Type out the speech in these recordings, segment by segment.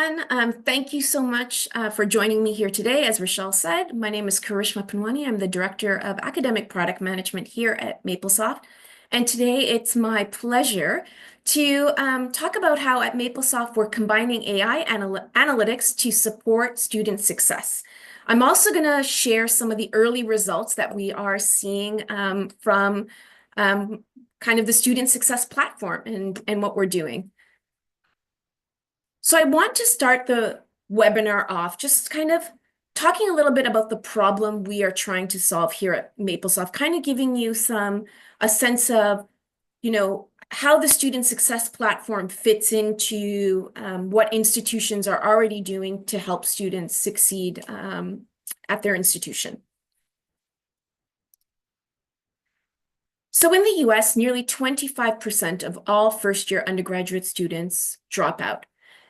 everyone. Thank you so much for joining me here today. As Rochelle said, my name is Karishma Panwani. I'm the Director of Academic Product Management here at Maplesoft. And today it's my pleasure to talk about how at Maplesoft we're combining AI analytics to support student success. I'm also going to share some of the early results that we are seeing from kind of the student success platform and what we're doing. So I want to start the webinar off just kind of talking a little bit about the problem we are trying to solve here at Maplesoft, kind of giving you a sense of, how the student success platform fits into what institutions are already doing to help students succeed at their institution. So in the US, nearly 25% of all first-year undergraduate students drop out.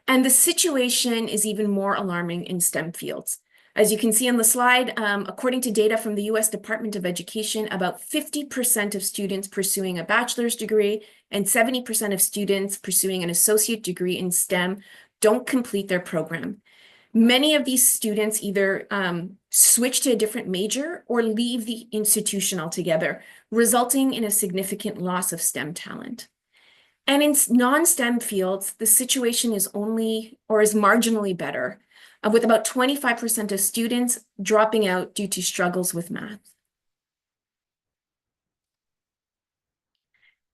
And the situation is even more alarming in STEM fields. As you can see on the slide, according to data from the US Department of Education, about 50% of students pursuing a bachelor's degree and 70% of students pursuing an associate degree in STEM don't complete their program. Many of these students either switch to a different major or leave the institution altogether, resulting in a significant loss of STEM talent. And in non-STEM fields, the situation is marginally better, with about 25% of students dropping out due to struggles with math.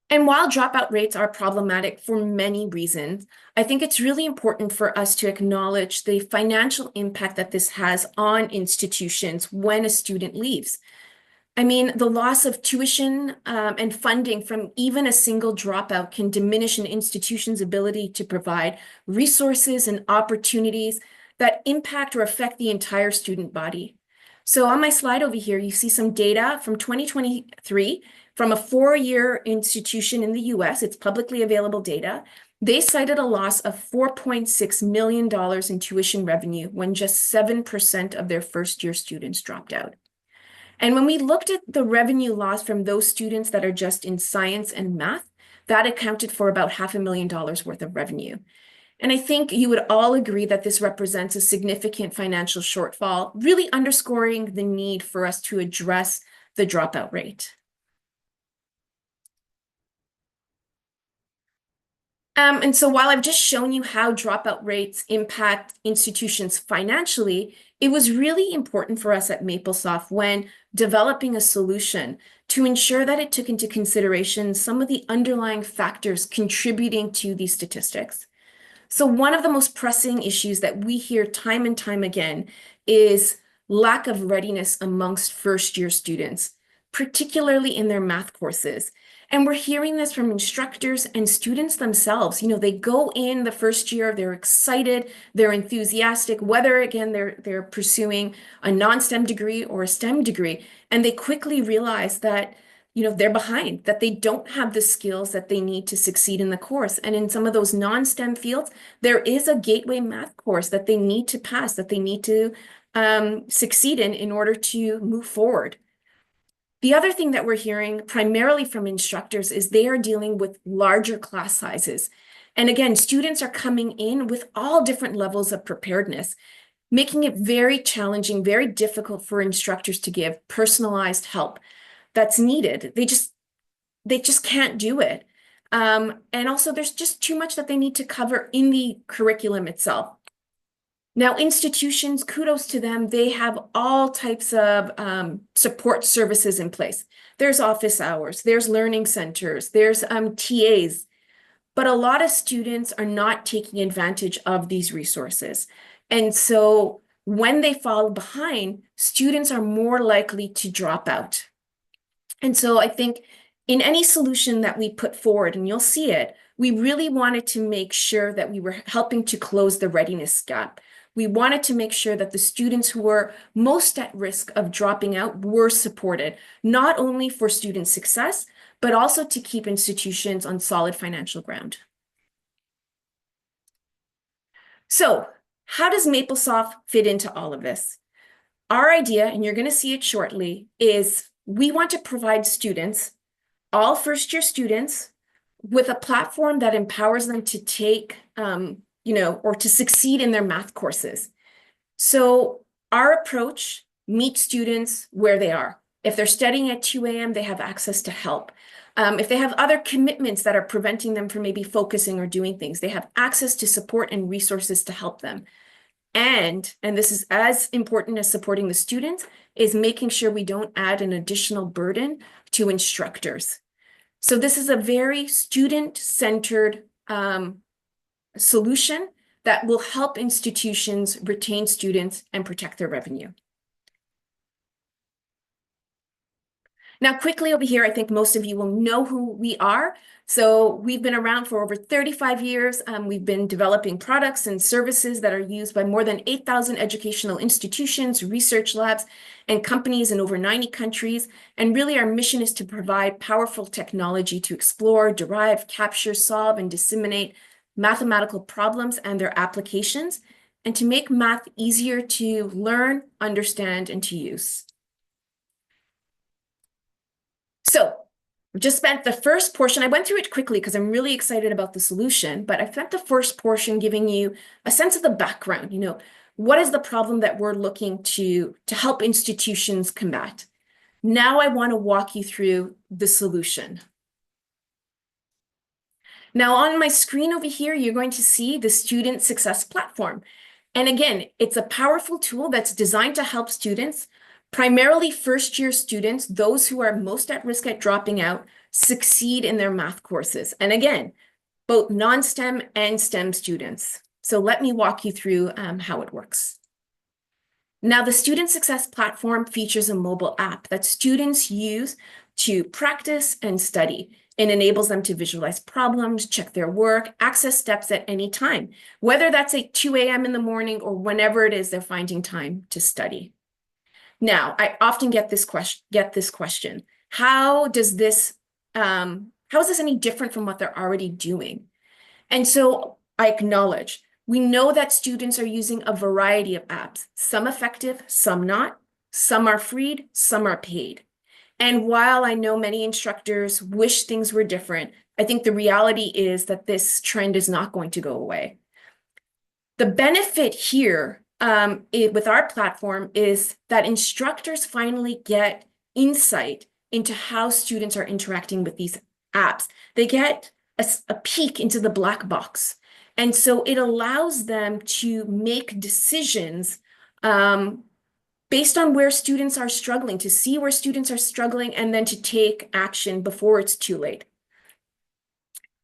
And while dropout rates are problematic for many reasons, I think it's really important for us to acknowledge the financial impact that this has on institutions when a student leaves. I mean, the loss of tuition and funding from even a single dropout can diminish an institution's ability to provide resources and opportunities that impact or affect the entire student body. So on my slide over here, you see some data from 2023 from a 4-year institution in the US. It's publicly available data. They cited a loss of $4.6 million in tuition revenue when just 7% of their first-year students dropped out. And when we looked at the revenue loss from those students that are just in science and math, that accounted for about $500,000 worth of revenue. And I think you would all agree that this represents a significant financial shortfall, really underscoring the need for us to address the dropout rate. And so while I've just shown you how dropout rates impact institutions financially, it was really important for us at Maplesoft when developing a solution to ensure that it took into consideration some of the underlying factors contributing to these statistics. So one of the most pressing issues that we hear time and time again is lack of readiness amongst first-year students, particularly in their math courses. And we're hearing this from instructors and students themselves. They go in the first year, they're excited, they're enthusiastic, whether, again, they're pursuing a non-STEM degree or a STEM degree, and they quickly realize that they're behind, that they don't have the skills that they need to succeed in the course. And in some of those non-STEM fields, there is a gateway math course that they need to pass, that they need to succeed in order to move forward. The other thing that we're hearing primarily from instructors is they are dealing with larger class sizes. And again, students are coming in with all different levels of preparedness, making it very challenging, very difficult for instructors to give personalized help that's needed. They just can't do it. And also there's just too much that they need to cover in the curriculum itself. Now, institutions, kudos to them, they have all types of support services in place. There's office hours, there's learning centers, there's TAs, but a lot of students are not taking advantage of these resources. And so when they fall behind, students are more likely to drop out. And so I think in any solution that we put forward, and you'll see it, we really wanted to make sure that we were helping to close the readiness gap. We wanted to make sure that the students who were most at risk of dropping out were supported, not only for student success, but also to keep institutions on solid financial ground. So how does Maplesoft fit into all of this? Our idea, and you're going to see it shortly, is we want to provide students, all first-year students, with a platform that empowers them to take or to succeed in their math courses. So our approach meets students where they are. If they're studying at 2 a.m., they have access to help. If they have other commitments that are preventing them from maybe focusing or doing things, they have access to support and resources to help them. And this is as important as supporting the students, is making sure we don't add an additional burden to instructors. So this is a very student-centered solution that will help institutions retain students and protect their revenue. Now, quickly over here, I think most of you will know who we are. So we've been around for over 35 years. We've been developing products and services that are used by more than 8,000 educational institutions, research labs, and companies in over 90 countries. And really, our mission is to provide powerful technology to explore, derive, capture, solve, and disseminate mathematical problems and their applications, and to make math easier to learn, understand, and to use. So we just spent the first portion. I went through it quickly because I'm really excited about the solution, but I spent the first portion giving you a sense of the background. What is the problem that we're looking to help institutions combat? Now I want to walk you through the solution. Now on my screen over here, you're going to see the Student Success Platform. And again, it's a powerful tool that's designed to help students, primarily first-year students, those who are most at risk at dropping out, succeed in their math courses. And again, both non-STEM and STEM students. So let me walk you through how it works. Now, the Student Success Platform features a mobile app that students use to practice and study. It enables them to visualize problems, check their work, access steps at any time, whether that's at 2 a.m. in the morning or whenever it is they're finding time to study. Now, I often get this question: how is this any different from what they're already doing? And so I acknowledge, we know that students are using a variety of apps, some effective, some not, some are free, some are paid. And while I know many instructors wish things were different, I think the reality is that this trend is not going to go away. The benefit here with our platform is that instructors finally get insight into how students are interacting with these apps. They get a peek into the black box. And so it allows them to make decisions based on where students are struggling, to see where students are struggling, and then to take action before it's too late.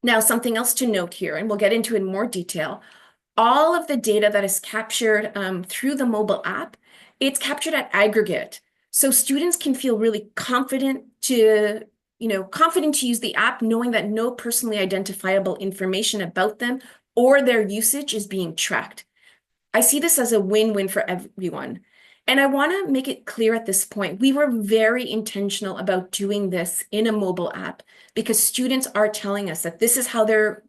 Now, something else to note here, and we'll get into it in more detail, all of the data that is captured through the mobile app, it's captured at aggregate. So students can feel really confident to use the app, knowing that no personally identifiable information about them or their usage is being tracked. I see this as a win-win for everyone. And I want to make it clear at this point, we were very intentional about doing this in a mobile app because students are telling us that this is how they're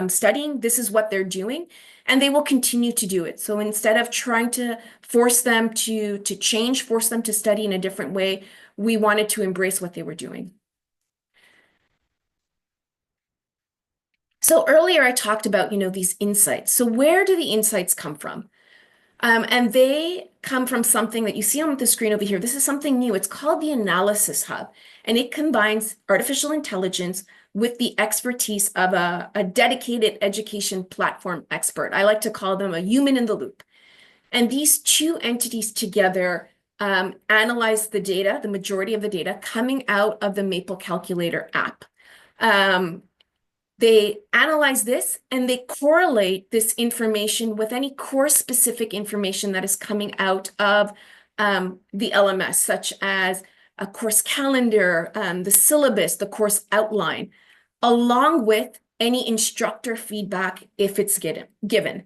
studying, this is what they're doing, and they will continue to do it. So instead of trying to force them to change, force them to study in a different way, we wanted to embrace what they were doing. So earlier I talked about, these insights. So where do the insights come from? And they come from something that you see on the screen over here. This is something new. It's called the Analysis Hub, and it combines artificial intelligence with the expertise of a dedicated education platform expert. I like to call them a human in the loop. And these two entities together analyze the data, the majority of the data coming out of the Maple Calculator app. They analyze this and they correlate this information with any course-specific information that is coming out of the LMS, such as a course calendar, the syllabus, the course outline, along with any instructor feedback if it's given.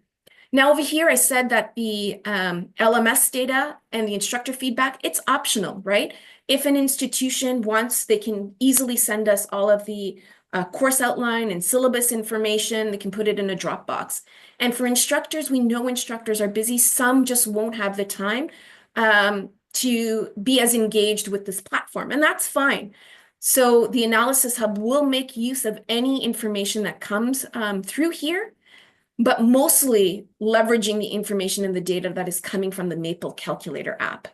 Now over here, I said that the LMS data and the instructor feedback, it's optional, right? If an institution wants, they can easily send us all of the course outline and syllabus information. They can put it in a Dropbox. And for instructors, we know instructors are busy. Some just won't have the time to be as engaged with this platform, and that's fine. So the Analysis Hub will make use of any information that comes through here. but mostly leveraging the information and the data that is coming from the Maple Calculator app.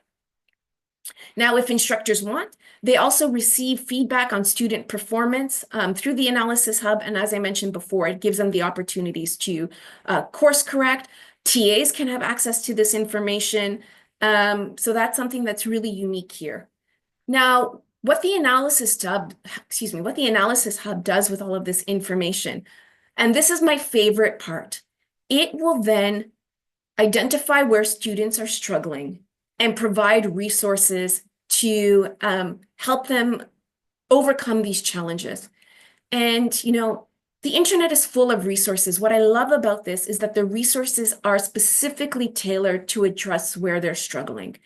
Now, if instructors want, they also receive feedback on student performance through the Analysis Hub. And as I mentioned before, it gives them the opportunities to course correct. TAs can have access to this information. So that's something that's really unique here. Now, what the Analysis Hub does with all of this information, and this is my favorite part, it will then identify where students are struggling and provide resources to help them overcome these challenges. And, you know, the internet is full of resources. What I love about this is that the resources are specifically tailored to address where they're struggling.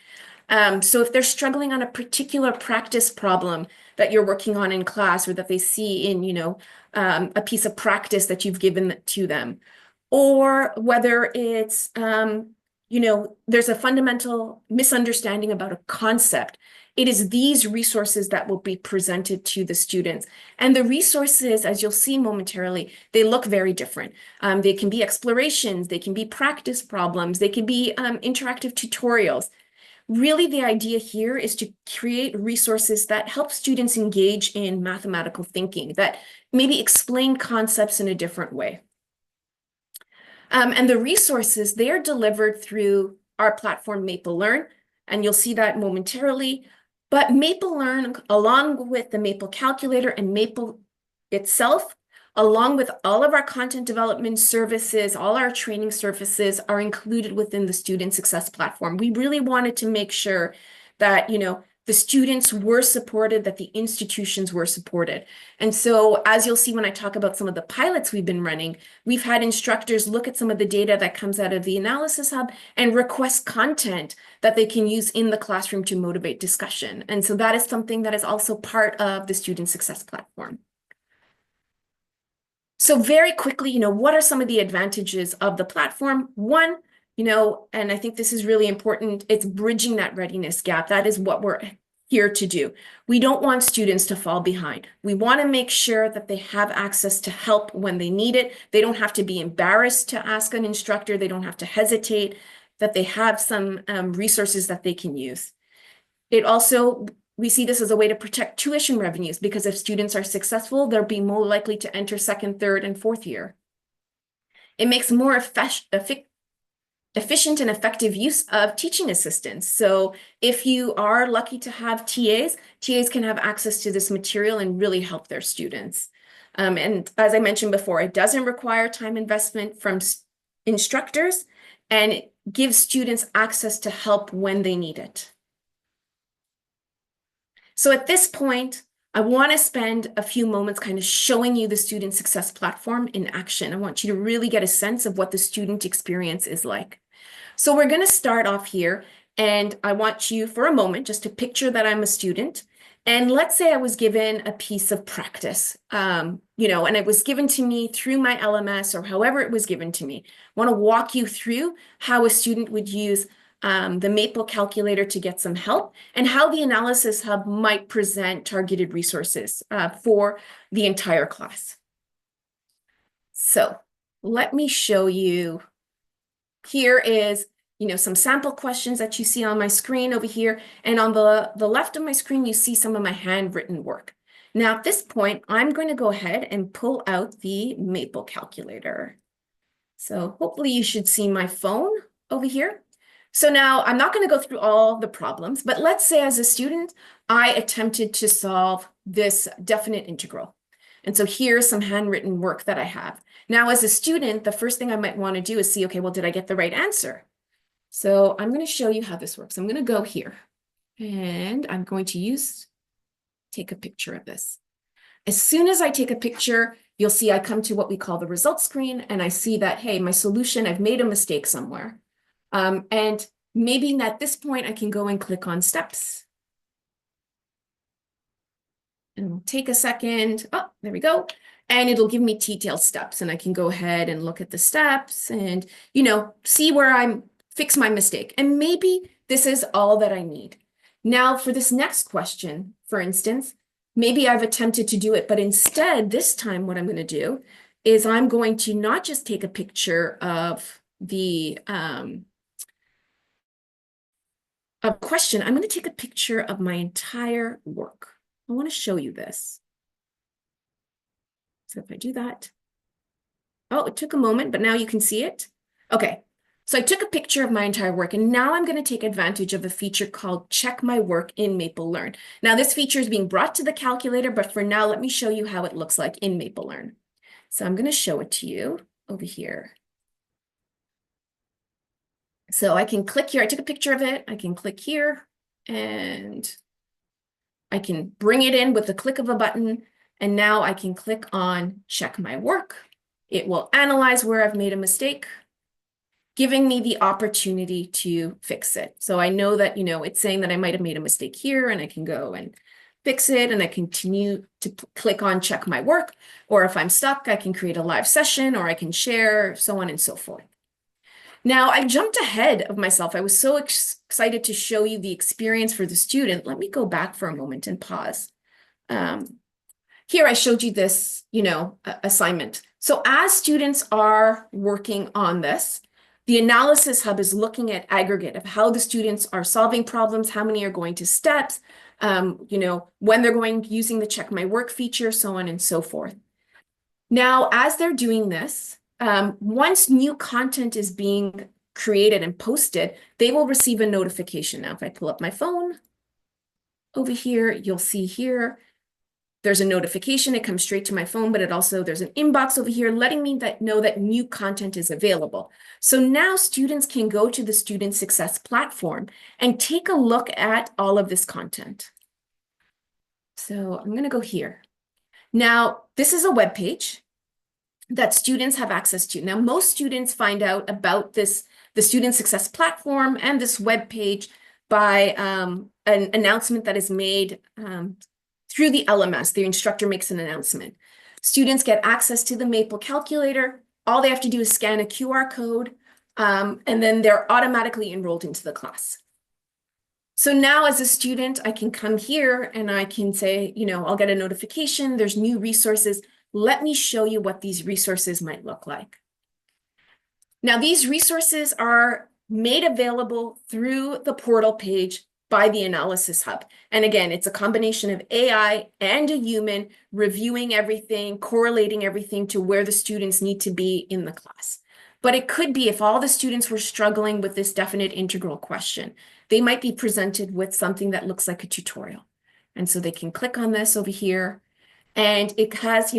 So if they're struggling on a particular practice problem that you're working on in class, or that they see in, you know, a piece of practice that you've given to them, or whether it's, you know, there's a fundamental misunderstanding about a concept, it is these resources that will be presented to the students. And the resources, as you'll see momentarily, they look very different. They can be explorations, they can be practice problems, they can be interactive tutorials. Really, the idea here is to create resources that help students engage in mathematical thinking, that maybe explain concepts in a different way. And the resources, they are delivered through our platform, MapleLearn, and you'll see that momentarily. But MapleLearn, along with the Maple Calculator and Maple itself, along with all of our content development services, all our training services are included within the Student Success Platform. We really wanted to make sure that, you know, the students were supported, that the institutions were supported. And so, as you'll see when I talk about some of the pilots we've been running, we've had instructors look at some of the data that comes out of the Analysis Hub and request content that they can use in the classroom to motivate discussion. And so that is something that is also part of the Student Success Platform. So very quickly, you know, what are some of the advantages of the platform? One, you know, and I think this is really important, it's bridging that readiness gap. That is what we're here to do. We don't want students to fall behind. We want to make sure that they have access to help when they need it. They don't have to be embarrassed to ask an instructor. They don't have to hesitate, that they have some resources that they can use. It also, we see this as a way to protect tuition revenues, because if students are successful, they'll be more likely to enter second, third, and fourth year. It makes more efficient and effective use of teaching assistants. So if you are lucky to have TAs, TAs can have access to this material and really help their students. And as I mentioned before, it doesn't require time investment from instructors, and it gives students access to help when they need it. So at this point, I want to spend a few moments kind of showing you the Student Success Platform in action. I want you to really get a sense of what the student experience is like. So we're going to start off here, and I want you for a moment just to picture that I'm a student. And let's say I was given a piece of practice, you know, and it was given to me through my LMS or however it was given to me. I want to walk you through how a student would use the Maple Calculator to get some help, and how the Analysis Hub might present targeted resources for the entire class. So let me show you. Here is, you know, some sample questions that you see on my screen over here. And on the left of my screen, you see some of my handwritten work. Now, at this point, I'm going to go ahead and pull out the Maple Calculator. So hopefully you should see my phone over here. So now I'm not going to go through all the problems, but let's say as a student, I attempted to solve this definite integral. And so here's some handwritten work that I have. Now, as a student, the first thing I might want to do is see, okay, well, did I get the right answer? So I'm going to show you how this works. I'm going to go here, and I'm going to take a picture of this. As soon as I take a picture, you'll see I come to what we call the results screen, and I see that, hey, my solution, I've made a mistake somewhere. And maybe at this point, I can go and click on steps. And it'll take a second. Oh, there we go. And it'll give me detailed steps. And I can go ahead and look at the steps and, you know, see where I'm fix my mistake. And maybe this is all that I need. Now, for this next question, for instance, maybe I've attempted to do it, but instead, this time, what I'm going to do is I'm going to not just take a picture of the a question, I'm going to take a picture of my entire work. I want to show you this. So if I do that, oh, it took a moment, but now you can see it. Okay, so I took a picture of my entire work, and now I'm going to take advantage of a feature called Check My Work in MapleLearn. Now, this feature is being brought to the calculator, but for now, let me show you how it looks like in MapleLearn. So I'm going to show it to you over here. So I can click here. I took a picture of it. I can click here, and I can bring it in with the click of a button. And now I can click on Check My Work. It will analyze where I've made a mistake, giving me the opportunity to fix it. So I know that, it's saying that I might have made a mistake here, and I can go and fix it, and I continue to click on Check My Work. Or if I'm stuck, I can create a live session, or I can share, so on and so forth. Now, I jumped ahead of myself. I was so excited to show you the experience for the student. Let me go back for a moment and pause. Here I showed you this, assignment. So as students are working on this, the Analysis Hub is looking at aggregate of how the students are solving problems, how many are going to steps, when they're going using the Check My Work feature, so on and so forth. Now, as they're doing this, once new content is being created and posted, they will receive a notification. Now, if I pull up my phone over here, you'll see here, there's a notification. It comes straight to my phone, but there's an inbox over here letting me know that new content is available. So now students can go to the Student Success platform and take a look at all of this content. So I'm going to go here. Now, this is a web page that students have access to. Now, most students find out about the Student Success platform and this web page by an announcement that is made through the LMS. The instructor makes an announcement. Students get access to the Maple calculator. All they have to do is scan a QR code, and then they're automatically enrolled into the class. So now as a student, I can come here and I can say, I'll get a notification. There's new resources. Let me show you what these resources might look like. Now, these resources are made available through the portal page by the Analysis Hub. And again, it's a combination of AI and a human reviewing everything, correlating everything to where the students need to be in the class. But it could be if all the students were struggling with this definite integral question, they might be presented with something that looks like a tutorial. And so they can click on this over here. And it has,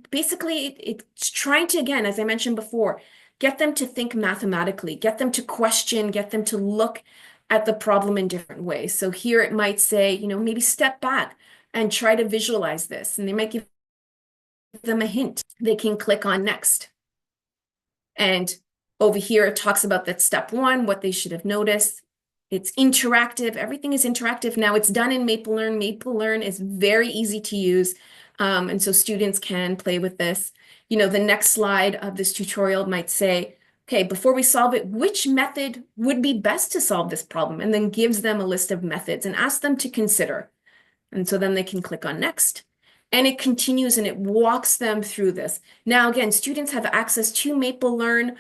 basically it's trying to, again, as I mentioned before, get them to think mathematically, get them to question, get them to look at the problem in different ways. So here it might say, maybe step back and try to visualize this. And they might give them a hint. They can click on next. And over here, it talks about that step one, what they should have noticed. It's interactive. Everything is interactive. Now it's done in MapleLearn. MapleLearn is very easy to use. And so students can play with this. The next slide of this tutorial might say, okay, before we solve it, which method would be best to solve this problem? And then gives them a list of methods and asks them to consider. And so then they can click on next. And it continues and it walks them through this. Now, again, students have access to MapleLearn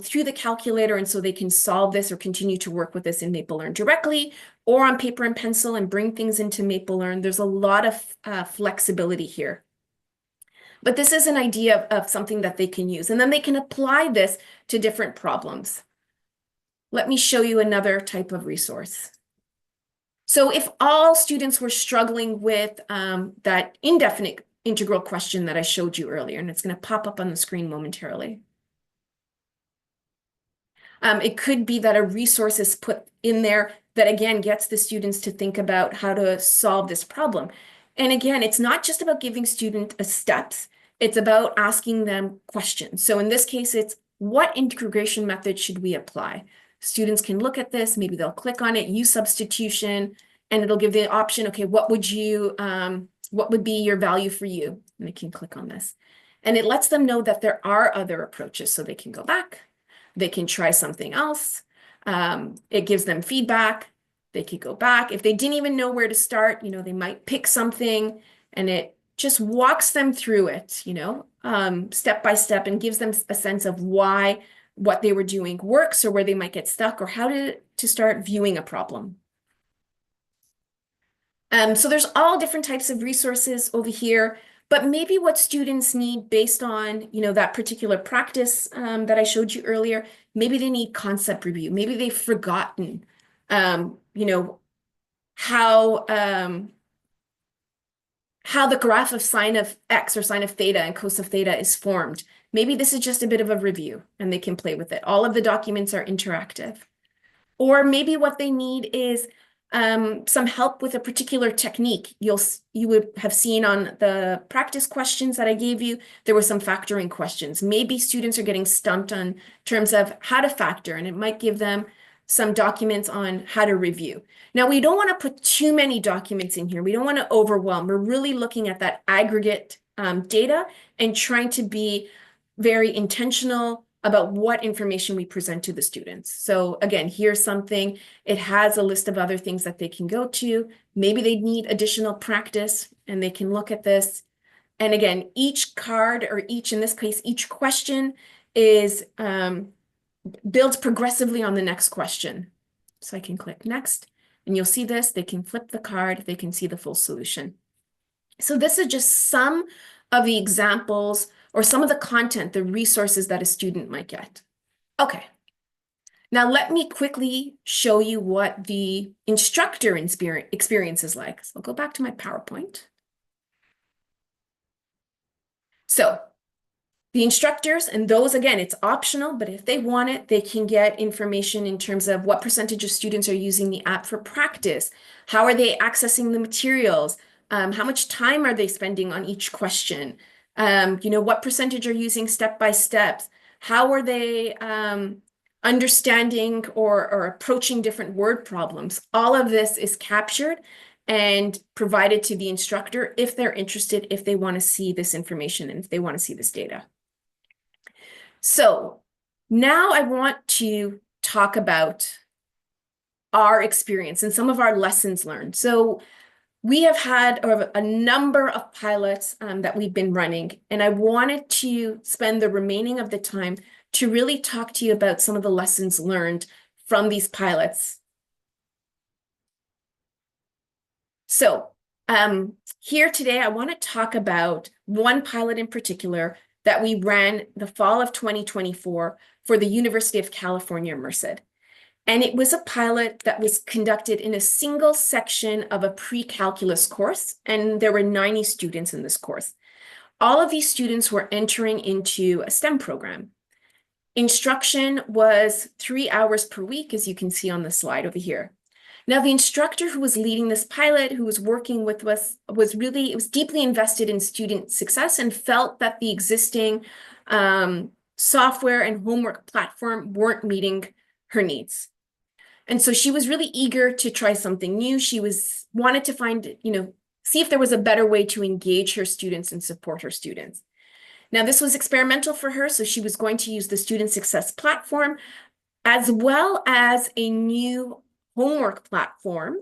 through the calculator, and so they can solve this or continue to work with this in MapleLearn directly or on paper and pencil and bring things into MapleLearn. There's a lot of flexibility here. But this is an idea of something that they can use, and then they can apply this to different problems. Let me show you another type of resource. So if all students were struggling with that indefinite integral question that I showed you earlier, and it's going to pop up on the screen momentarily. It could be that a resource is put in there that, again, gets the students to think about how to solve this problem. And again, it's not just about giving students steps. It's about asking them questions. So in this case, it's what integration method should we apply? Students can look at this, maybe they'll click on it, use substitution, and it'll give the option, okay, what would be your value for you? And they can click on this. And it lets them know that there are other approaches, so they can go back, they can try something else. It gives them feedback. They could go back. If they didn't even know where to start, they might pick something and it just walks them through it, step by step, and gives them a sense of why what they were doing works or where they might get stuck or how to start viewing a problem. So there's all different types of resources over here, but maybe what students need based on, that particular practice that I showed you earlier, maybe they need concept review. Maybe they've forgotten, how the graph of sine of x or sine of theta and cos of theta is formed. Maybe this is just a bit of a review and they can play with it. All of the documents are interactive. Or maybe what they need is some help with a particular technique. You would have seen on the practice questions that I gave you, there were some factoring questions. Maybe students are getting stumped on terms of how to factor, and it might give them some documents on how to review. Now, we don't want to put too many documents in here. We don't want to overwhelm. We're really looking at that aggregate data and trying to be very intentional about what information we present to the students. So again, here's something. It has a list of other things that they can go to. Maybe they need additional practice and they can look at this. And again, each card, or in this case, each question is builds progressively on the next question. So I can click next and you'll see this. They can flip the card. They can see the full solution. So this is just some of the examples or some of the content, the resources that a student might get. Okay. Now let me quickly show you what the instructor experience is like. So I'll go back to my PowerPoint. So the instructors, and those, again, it's optional, but if they want it, they can get information in terms of what percentage of students are using the app for practice. How are they accessing the materials? How much time are they spending on each question? What percentage are using step-by-steps? How are they understanding or approaching different word problems? All of this is captured and provided to the instructor if they're interested, if they want to see this information, and if they want to see this data. So now I want to talk about our experience and some of our lessons learned. So we have had a number of pilots that we've been running, and I wanted to spend the remaining of the time to really talk to you about some of the lessons learned from these pilots. So here today, I want to talk about one pilot in particular that we ran the fall of 2024 for the University of California, Merced. And it was a pilot that was conducted in a single section of a pre-calculus course, and there were 90 students in this course. All of these students were entering into a STEM program. Instruction was 3 hours per week, as you can see on the slide over here. Now, the instructor who was leading this pilot, who was working with us, was deeply invested in student success and felt that the existing software and homework platform weren't meeting her needs. And so she was really eager to try something new. She wanted to find, see if there was a better way to engage her students and support her students. Now, this was experimental for her, so she was going to use the student success platform as well as a new homework platform.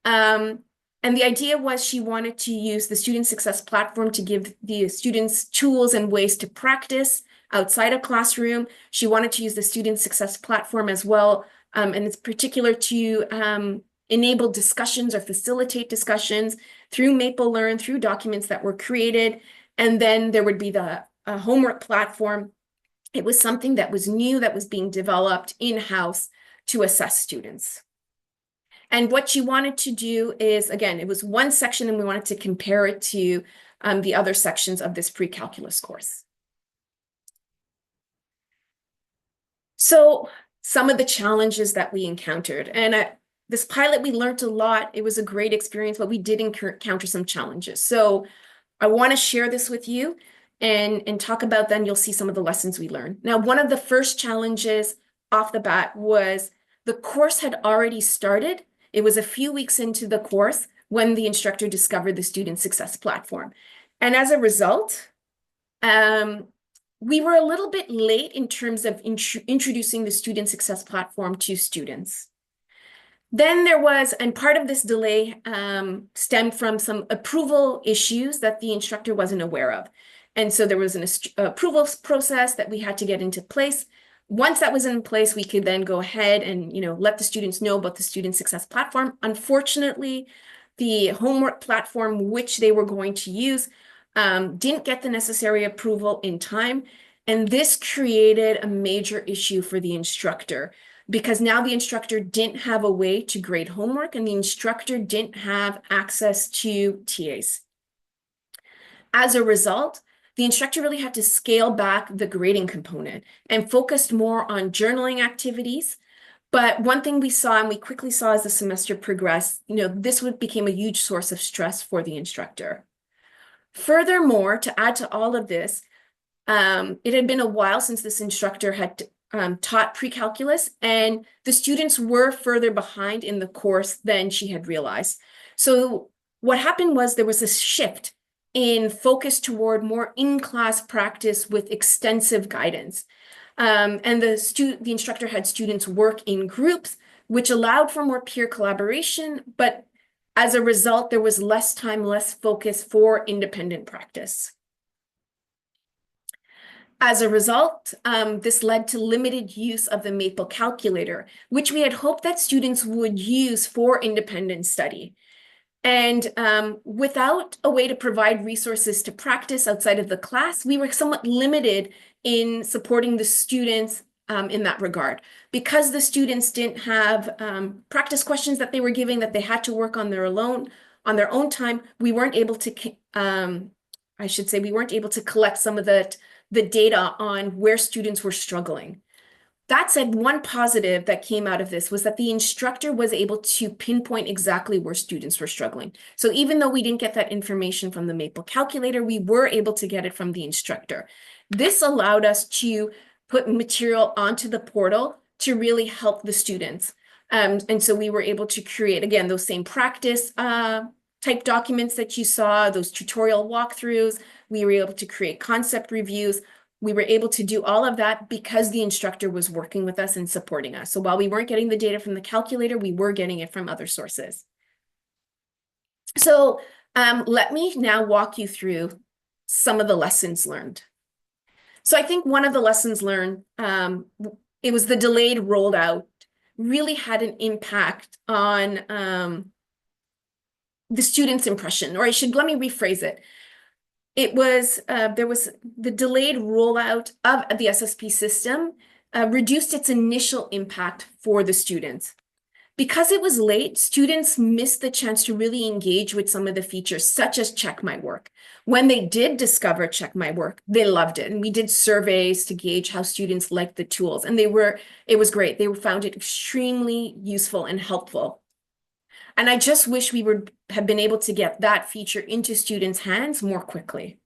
And the idea was she wanted to use the student success platform to give the students tools and ways to practice outside a classroom. She wanted to use the student success platform as well, and it's particular to enable discussions or facilitate discussions through MapleLearn, through documents that were created. And then there would be the homework platform. It was something that was new, that was being developed in-house to assess students. And what you wanted to do is, again, it was one section and we wanted to compare it to the other sections of this pre-calculus course. So some of the challenges that we encountered, and this pilot, we learned a lot. It was a great experience, but we did encounter some challenges. So I want to share this with you and talk about them. You'll see some of the lessons we learned. Now, one of the first challenges off the bat was the course had already started. It was a few weeks into the course when the instructor discovered the student success platform. And as a result, we were a little bit late in terms of introducing the student success platform to students. Then there was, and part of this delay stemmed from some approval issues that the instructor wasn't aware of. And so there was an approval process that we had to get into place. Once that was in place, we could then go ahead and, let the students know about the Student Success Platform. Unfortunately, the homework platform, which they were going to use, didn't get the necessary approval in time. And this created a major issue for the instructor, because now the instructor didn't have a way to grade homework and the instructor didn't have access to TAs. As a result, the instructor really had to scale back the grading component and focused more on journaling activities. But one thing we saw, and we quickly saw as the semester progressed, this became a huge source of stress for the instructor. Furthermore, to add to all of this, it had been a while since this instructor had taught pre-calculus, and the students were further behind in the course than she had realized. So what happened was there was a shift in focus toward more in-class practice with extensive guidance. And the instructor had students work in groups, which allowed for more peer collaboration, but as a result, there was less time, less focus for independent practice. As a result, this led to limited use of the Maple calculator, which we had hoped that students would use for independent study. And without a way to provide resources to practice outside of the class, we were somewhat limited in supporting the students in that regard. Because the students didn't have practice questions that they were giving that they had to work on their own time, we weren't able to, we weren't able to collect some of the data on where students were struggling. That said, one positive that came out of this was that the instructor was able to pinpoint exactly where students were struggling. So even though we didn't get that information from the Maple calculator, we were able to get it from the instructor. This allowed us to put material onto the portal to really help the students. And so we were able to create, again, those same practice type documents that you saw, those tutorial walkthroughs. We were able to create concept reviews. We were able to do all of that because the instructor was working with us and supporting us. So while we weren't getting the data from the calculator, we were getting it from other sources. So let me now walk you through some of the lessons learned. So I think one of the lessons learned, it was the delayed rollout, really had an impact on the student's impression, or let me rephrase it. It was, there was the delayed rollout of the SSP system reduced its initial impact for the students. Because it was late, students missed the chance to really engage with some of the features, such as Check My Work. When they did discover Check My Work, they loved it. And we did surveys to gauge how students liked the tools. And it was great. They found it extremely useful and helpful. And I just wish we would have been able to get that feature into students' hands more quickly.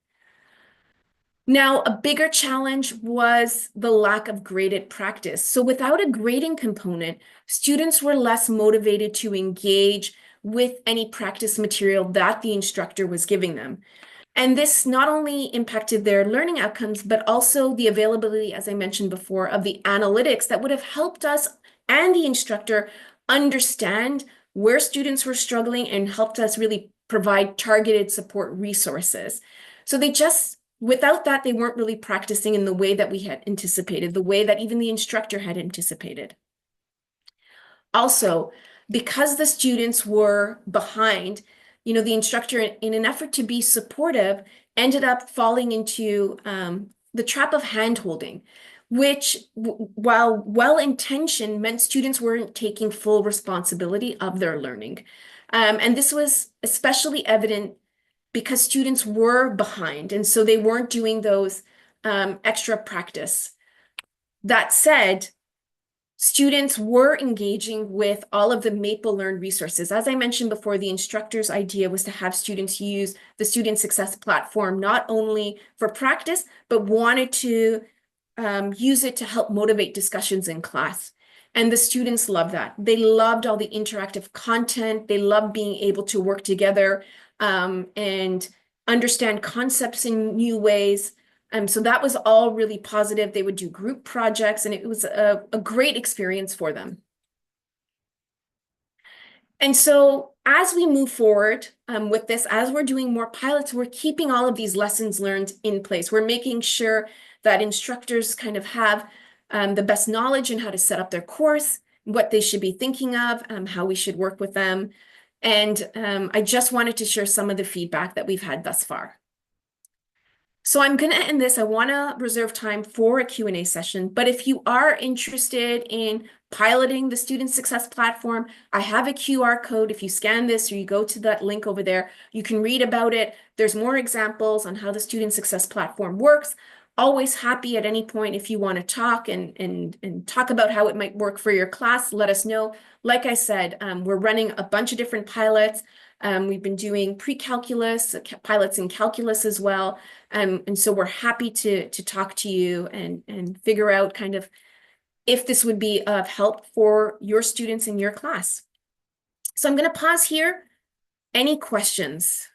Now, a bigger challenge was the lack of graded practice. So without a grading component, students were less motivated to engage with any practice material that the instructor was giving them. And this not only impacted their learning outcomes, but also the availability, as I mentioned before, of the analytics that would have helped us and the instructor understand where students were struggling and helped us really provide targeted support resources. So without that, they weren't really practicing in the way that we had anticipated, the way that even the instructor had anticipated. Also, because the students were behind, the instructor, in an effort to be supportive, ended up falling into the trap of hand-holding, which, while well-intentioned, meant students weren't taking full responsibility of their learning. And this was especially evident because students were behind, and so they weren't doing those extra practice. That said, students were engaging with all of the Maple Learn resources. As I mentioned before, the instructor's idea was to have students use the Student Success Platform not only for practice, but wanted to use it to help motivate discussions in class. And the students loved that. They loved all the interactive content. They loved being able to work together and understand concepts in new ways. So that was all really positive. They would do group projects, and it was a great experience for them. And so as we move forward with this, as we're doing more pilots, we're keeping all of these lessons learned in place. We're making sure that instructors kind of have the best knowledge in how to set up their course, what they should be thinking of, how we should work with them. And I just wanted to share some of the feedback that we've had thus far. So I'm going to end this. I want to reserve time for a Q&A session, but if you are interested in piloting the Student Success Platform, I have a QR code. If you scan this or you go to that link over there, you can read about it. There's more examples on how the Student Success Platform works. Always happy at any point if you want to talk and talk about how it might work for your class, let us know. Like I said, we're running a bunch of different pilots. We've been doing pre-calculus, pilots in calculus as well. And so we're happy to talk to you and figure out kind of if this would be of help for your students in your class. So I'm going to pause here. Any questions?